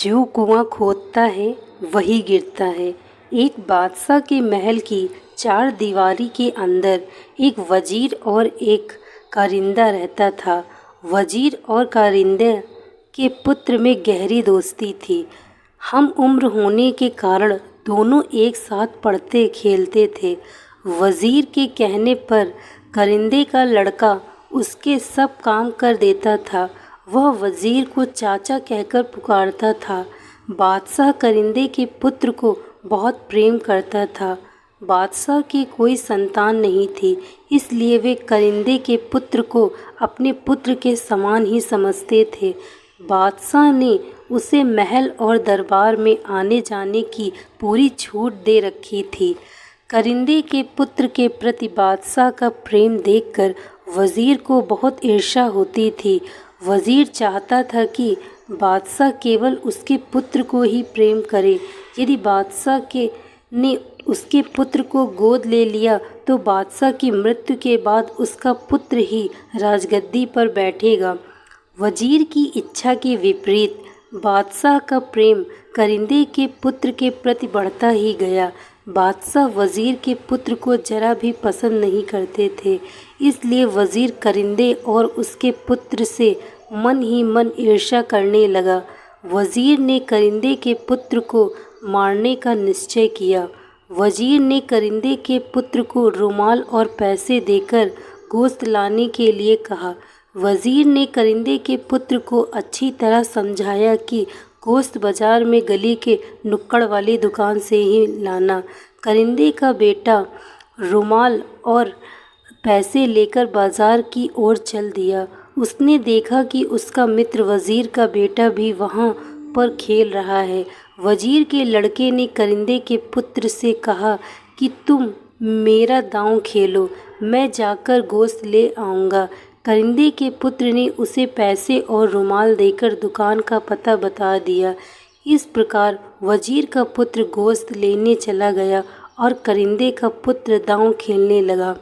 जो कुआं खोदता है वही गिरता है। एक बादशाह के महल की चार दीवारी के अंदर एक वजीर और एक कारिंदा रहता था। वजीर और कारिंदे के पुत्र में गहरी दोस्ती थी। हम उम्र होने के कारण दोनों एक साथ पढ़ते खेलते थे। वजीर के कहने पर कारिंदे का लड़का उसके सब काम कर देता था। वह वजीर को चाचा कहकर पुकारता था। बादशाह कारिंदे के पुत्र को बहुत प्रेम करता था। बादशाह की कोई संतान नहीं थी, इसलिए वे कारिंदे के पुत्र को अपने पुत्र के समान ही समझते थे। बादशाह ने उसे महल और दरबार में आने जाने की पूरी छूट दे रखी थी। कारिंदे के पुत्र के प्रति बादशाह का प्रेम देखकर वजीर को बहुत ईर्ष्या होती थी। वजीर चाहता था कि बादशाह केवल उसके पुत्र को ही प्रेम करे। यदि बादशाह ने उसके पुत्र को गोद ले लिया तो बादशाह की मृत्यु के बाद उसका पुत्र ही राजगद्दी पर बैठेगा। वजीर की इच्छा के विपरीत बादशाह का प्रेम कारिंदे के पुत्र के प्रति बढ़ता ही गया। बादशाह वजीर के पुत्र को जरा भी पसंद नहीं करते थे, इसलिए वजीर कारिंदे और उसके पुत्र से मन ही मन ईर्ष्या करने लगा। वजीर ने कारिंदे के पुत्र को मारने का निश्चय किया। वजीर ने कारिंदे के पुत्र को रुमाल और पैसे देकर गोश्त लाने के लिए कहा। वजीर ने कारिंदे के पुत्र को अच्छी तरह समझाया कि गोश्त बाजार में गली के नुक्कड़ वाली दुकान से ही लाना। कारिंदे का बेटा रुमाल और पैसे लेकर बाजार की ओर चल दिया। उसने देखा कि उसका मित्र वजीर का बेटा भी वहाँ पर खेल रहा है। वजीर के लड़के ने कारिंदे के पुत्र से कहा कि तुम मेरा दांव खेलो, मैं जाकर गोश्त ले आऊँगा। कारिंदे के पुत्र ने उसे पैसे और रुमाल देकर दुकान का पता बता दिया। इस प्रकार वजीर का पुत्र गोश्त लेने चला गया और कारिंदे का पुत्र दांव खेलने लगा।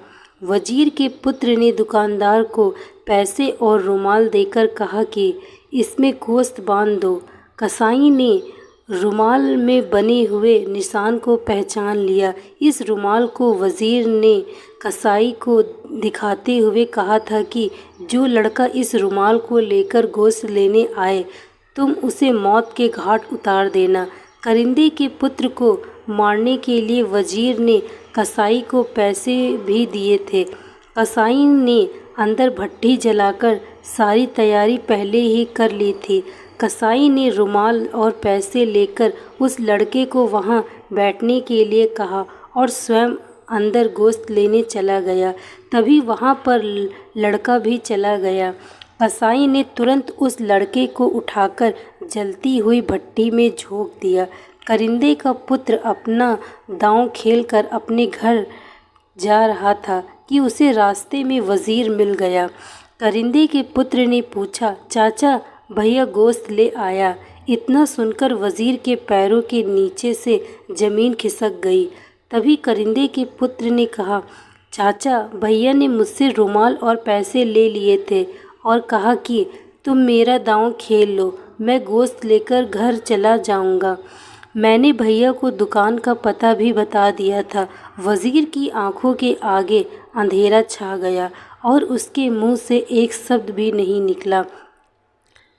वजीर के पुत्र ने दुकानदार को पैसे और रुमाल देकर कहा कि इसमें गोश्त बांध दो। कसाई ने रुमाल में बने हुए निशान को पहचान लिया। इस रुमाल को वजीर ने कसाई को दिखाते हुए कहा था कि जो लड़का इस रुमाल को लेकर गोश्त लेने आए, तुम उसे मौत के घाट उतार देना। कारिंदे के पुत्र को मारने के लिए वजीर ने कसाई को पैसे भी दिए थे। कसाई ने अंदर भट्ठी जलाकर सारी तैयारी पहले ही कर ली थी। कसाई ने रुमाल और पैसे लेकर उस लड़के को वहां बैठने के लिए कहा और स्वयं अंदर गोश्त लेने चला गया। तभी वहां पर लड़का भी चला गया। कसाई ने तुरंत उस लड़के को उठाकर जलती हुई भट्टी में झोंक दिया। कारिंदे का पुत्र अपना दांव खेलकर अपने घर जा रहा था कि उसे रास्ते में वजीर मिल गया। कारिंदे के पुत्र ने पूछा, चाचा भैया गोश्त ले आया। इतना सुनकर वजीर के पैरों के नीचे से जमीन खिसक गई। तभी कारिंदे के पुत्र ने कहा, चाचा भैया ने मुझसे रुमाल और पैसे ले लिए थे और कहा कि तुम मेरा दांव खेल लो, मैं गोश्त लेकर घर चला जाऊंगा। मैंने भैया को दुकान का पता भी बता दिया था। वजीर की आंखों के आगे अंधेरा छा गया और उसके मुंह से एक शब्द भी नहीं निकला।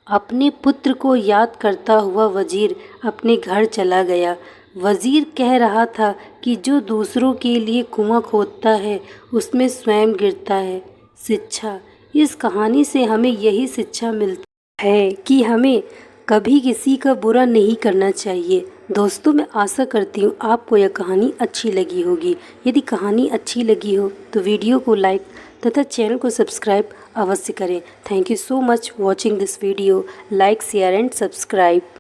अपने पुत्र को याद करता हुआ वजीर अपने घर चला गया। वजीर कह रहा था कि जो दूसरों के लिए कुआं खोदता है उसमें स्वयं गिरता है। शिक्षा, इस कहानी से हमें यही शिक्षा मिलती है कि हमें कभी किसी का बुरा नहीं करना चाहिए। दोस्तों, मैं आशा करती हूँ आपको यह कहानी अच्छी लगी होगी। यदि कहानी अच्छी लगी हो तो वीडियो को लाइक तथा चैनल को सब्सक्राइब अवश्य करें। Thank you so much watching this video. Like, share and subscribe.